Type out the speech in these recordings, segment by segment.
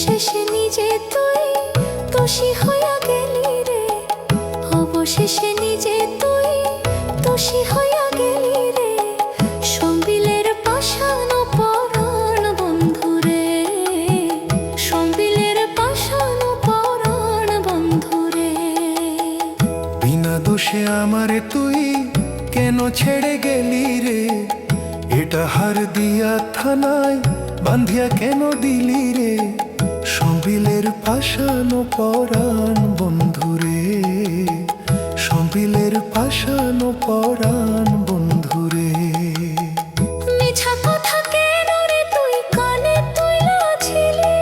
অবশেষে নিজে তুই দোষী হইয়া গেলি রে, অবশেষে নিজে তুই দোষী হইয়া গেলি রে। সম্বিলের পাষাণ পরাণ বন্ধুরে, সম্বিলের পাষাণ পরাণ বন্ধুরে। বিনা দোষে আমারে তুই কেন ছেড়ে গেলি রে, এটা হার দিয়া থানায় বান্ধিয়া কেন দিলি রে। সম্বিলের পাষাণ পরাণ বন্ধুরে, সম্বিলের পাষাণ পরাণ বন্ধুরে। মিছা কথা কেন রে তুই কানে তুইলাছিলি,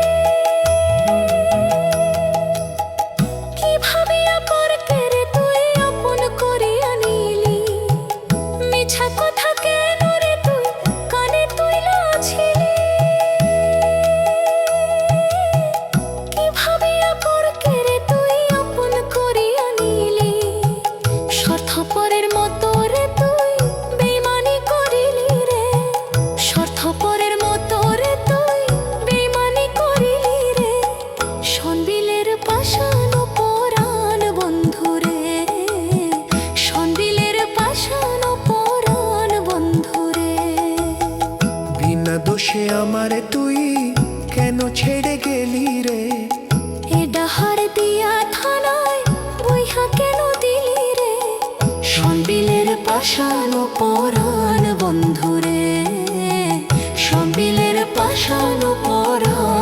কি ভাবিয়া পরকে রে তুই আপন করিয়া নিলি। মিছা কথা কেন রে তুই কানে তুইলাছিলি, কি ভাবিয়া পরকে রে তুই আপন করিয়া নিলি। স্বার্থপরের মতো রে তুই বেইমানি করিলি রে, স্বার্থপরের মতো রে তুই বেইমানি করিলি রে। সম্বিলের পাষাণ পরাণ বন্ধুরে, সম্বিলের পাষাণ পরাণ বন্ধুরে। বিনা দোষে আমারে তুই কেন ছেড়ে গেলি রে, এ ডাহার দিয়া থানায় বইহা কেন দিলি রে। সম্বিলের পাষাণ পরাণ বন্ধুরে, সম্বিলের পাষাণ পরাণ